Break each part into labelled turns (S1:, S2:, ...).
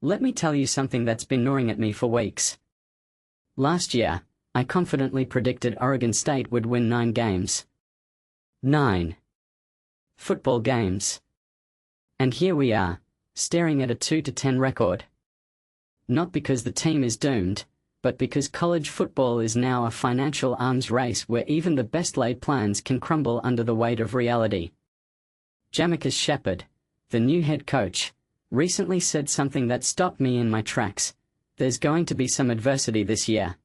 S1: Let me tell you something that's been gnawing at me for weeks. Last year, I confidently predicted Oregon State would win 9 games. 9 football games. And here we are, staring at a 2-10 record. Not because the team is doomed, but because college football is now a financial arms race where even the best laid plans can crumble under the weight of reality. JaMarcus Shephard, the new head coach, recently said something that stopped me in my tracks. There's going to be some adversity this year.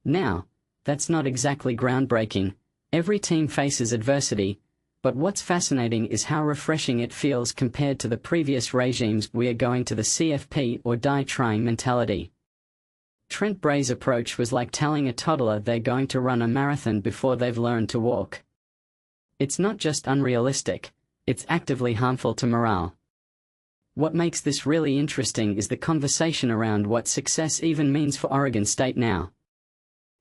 S1: Now, that's not exactly groundbreaking. Every team faces adversity, but what's fascinating is how refreshing it feels compared to the previous regimes. We are going to the CFP or die trying mentality. Trent Bray's approach was like telling a toddler they're going to run a marathon before they've learned to walk. It's not just unrealistic, it's actively harmful to morale. What makes this really interesting is the conversation around what success even means for Oregon State now.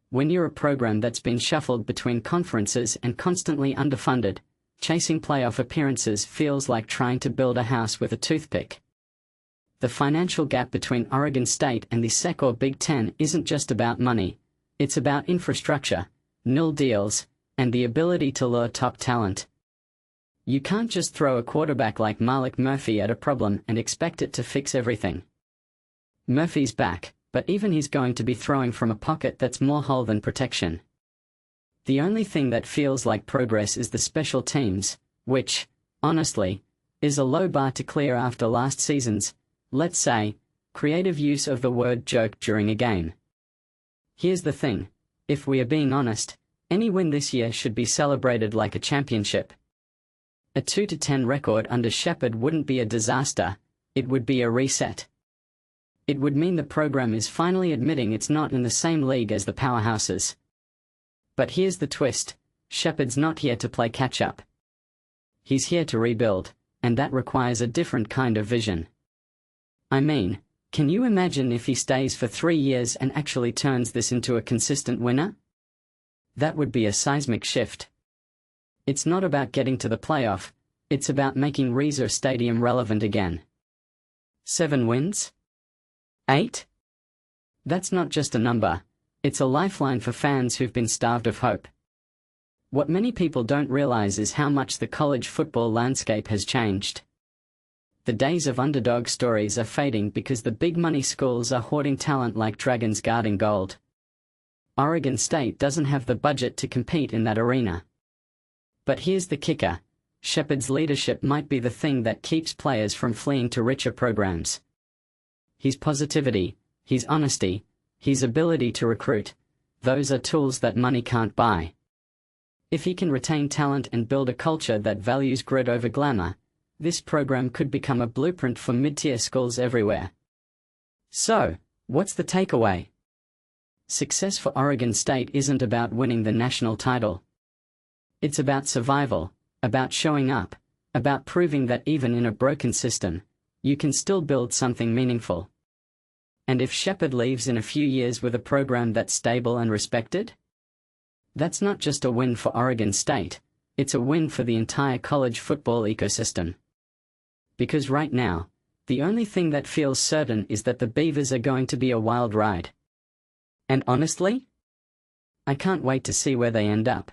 S1: When you're a program that's been shuffled between conferences and constantly underfunded, chasing playoff appearances feels like trying to build a house with a toothpick. The financial gap between Oregon State and the SEC or Big Ten isn't just about money, it's about infrastructure, nil deals, and the ability to lure top talent. You can't just throw a quarterback like Maalik Murphy at a problem and expect it to fix everything. Murphy's back, but even he's going to be throwing from a pocket that's more hole than protection. The only thing that feels like progress is the special teams, which, honestly, is a low bar to clear after last season's, let's say, creative use of the word joke during a game. Here's the thing, if we are being honest, any win this year should be celebrated like a championship. A 2-10 record under Shephard wouldn't be a disaster, it would be a reset. It would mean the program is finally admitting it's not in the same league as the powerhouses. But here's the twist, Shephard's not here to play catch-up. He's here to rebuild, and that requires a different kind of vision. I mean, can you imagine if he stays for 3 years and actually turns this into a consistent winner? That would be a seismic shift. It's not about getting to the playoff, it's about making Reser Stadium relevant again. 7 wins? 8? That's not just a number, it's a lifeline for fans who've been starved of hope. What many people don't realize is how much the college football landscape has changed. The days of underdog stories are fading because the big money schools are hoarding talent like dragons guarding gold. Oregon State doesn't have the budget to compete in that arena. But here's the kicker, Shephard's leadership might be the thing that keeps players from fleeing to richer programs. His positivity, his honesty, his ability to recruit, those are tools that money can't buy. If he can retain talent and build a culture that values grit over glamour, this program could become a blueprint for mid-tier schools everywhere. So, what's the takeaway? Success for Oregon State isn't about winning the national title. It's about survival, about showing up, about proving that even in a broken system, you can still build something meaningful. And if Shephard leaves in a few years with a program that's stable and respected? That's not just a win for Oregon State, it's a win for the entire college football ecosystem. Because right now, the only thing that feels certain is that the Beavers are going to be a wild ride. And honestly, I can't wait to see where they end up.